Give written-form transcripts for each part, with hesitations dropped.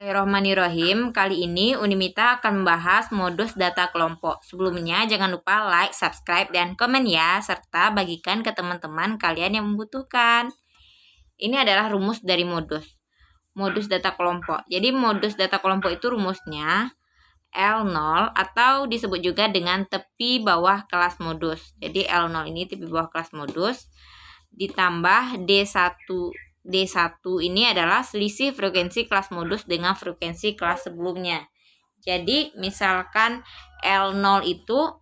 Bismillahirrahmanirrahim. Kali ini Unimita akan membahas modus data kelompok. Sebelumnya jangan lupa like, subscribe, dan komen ya, serta bagikan ke teman-teman kalian yang membutuhkan. Ini adalah rumus dari modus data kelompok. Jadi modus data kelompok itu rumusnya L0 atau disebut juga dengan tepi bawah kelas modus. Jadi L0 ini tepi bawah kelas modus ditambah D1 ini adalah selisih frekuensi kelas modus dengan frekuensi kelas sebelumnya. Jadi misalkan L0 itu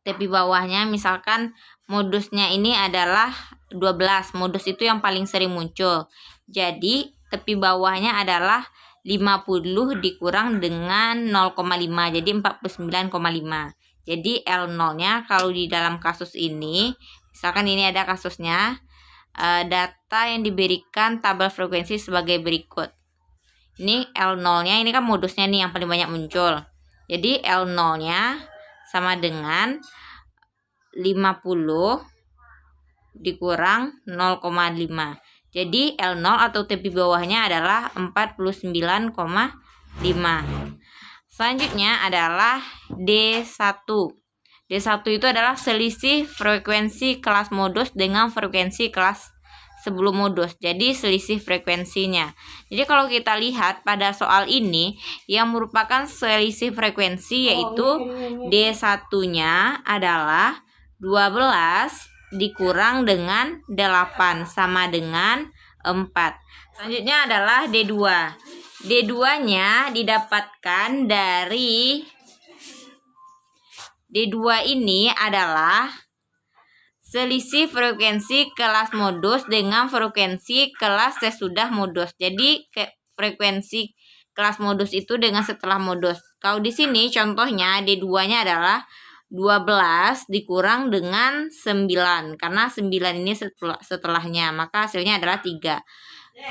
tepi bawahnya, misalkan modusnya ini adalah 12, modus itu yang paling sering muncul. Jadi tepi bawahnya adalah 50 dikurang dengan 0,5, jadi 49,5. Jadi L0 nya kalau di dalam kasus ini, misalkan ini ada kasusnya, data yang diberikan tabel frekuensi sebagai berikut. Ini L0 nya, ini kan modusnya nih yang paling banyak muncul. Jadi L0 nya sama dengan 50 dikurang 0,5. Jadi L0 atau tepi bawahnya adalah 49,5. Selanjutnya adalah D1. D1 itu adalah selisih frekuensi kelas modus dengan frekuensi kelas sebelum modus. Jadi selisih frekuensinya. Jadi kalau kita lihat pada soal ini yang merupakan selisih frekuensi yaitu D1-nya adalah 12 dikurang dengan 8 sama dengan 4. Selanjutnya adalah D2. D2-nya didapatkan dari D2 ini adalah selisih frekuensi kelas modus dengan frekuensi kelas sesudah modus. Jadi frekuensi kelas modus itu dengan setelah modus. Kalau di sini contohnya D2-nya adalah 12 dikurang dengan 9 karena 9 ini setelahnya, maka hasilnya adalah 3.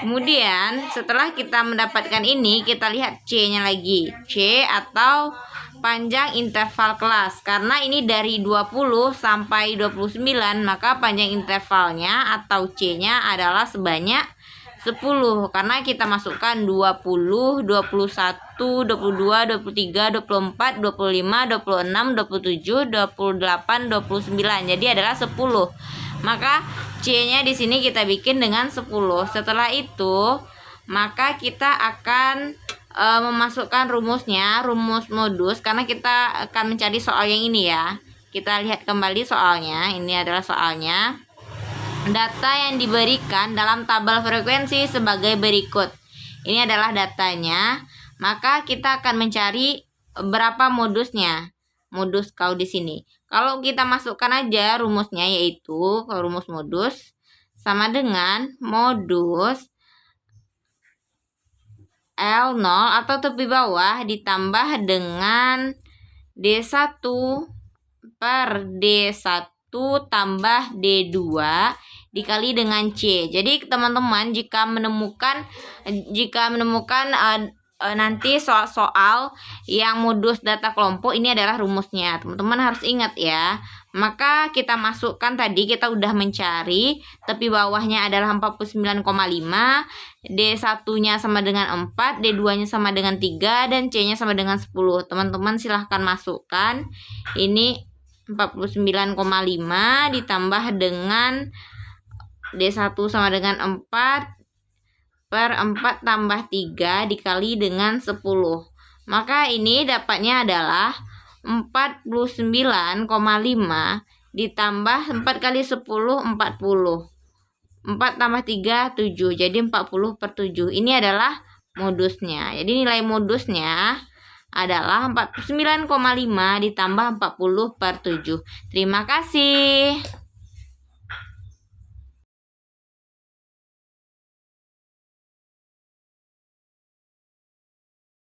Kemudian setelah kita mendapatkan ini, kita lihat C-nya lagi. C atau panjang interval kelas. Karena ini dari 20 sampai 29, maka panjang intervalnya atau C-nya adalah sebanyak 10. Karena kita masukkan 20, 21, 22, 23, 24, 25, 26, 27, 28, 29. Jadi adalah 10. Maka C-nya di sini kita bikin dengan 10. Setelah itu, maka kita akan memasukkan rumusnya, rumus modus, karena kita akan mencari soal yang ini ya. Kita lihat kembali soalnya. Ini adalah soalnya. Data yang diberikan dalam tabel frekuensi sebagai berikut. Ini adalah datanya. Maka kita akan mencari berapa modusnya. Modus kalau di sini. Kalau kita masukkan aja rumusnya, yaitu rumus modus sama dengan modus L0 atau tepi bawah ditambah dengan D1 per D1 tambah D2 dikali dengan C. Jadi teman-teman jika menemukan nanti soal-soal yang modus data kelompok, ini adalah rumusnya. Teman-teman harus ingat ya. Maka kita masukkan tadi, kita udah mencari tepi bawahnya adalah 49,5, D1-nya sama dengan 4, D2-nya sama dengan 3, dan C-nya sama dengan 10. Teman-teman silahkan masukkan. Ini 49,5 ditambah dengan D1 sama dengan 4 per 4 tambah 3 dikali dengan 10. Maka ini dapatnya adalah 49,5 ditambah 4 kali 10, 40. 4 tambah 3, 7. Jadi 40/7. Ini adalah modusnya. Jadi nilai modusnya adalah 49,5 ditambah 40/7. Terima kasih.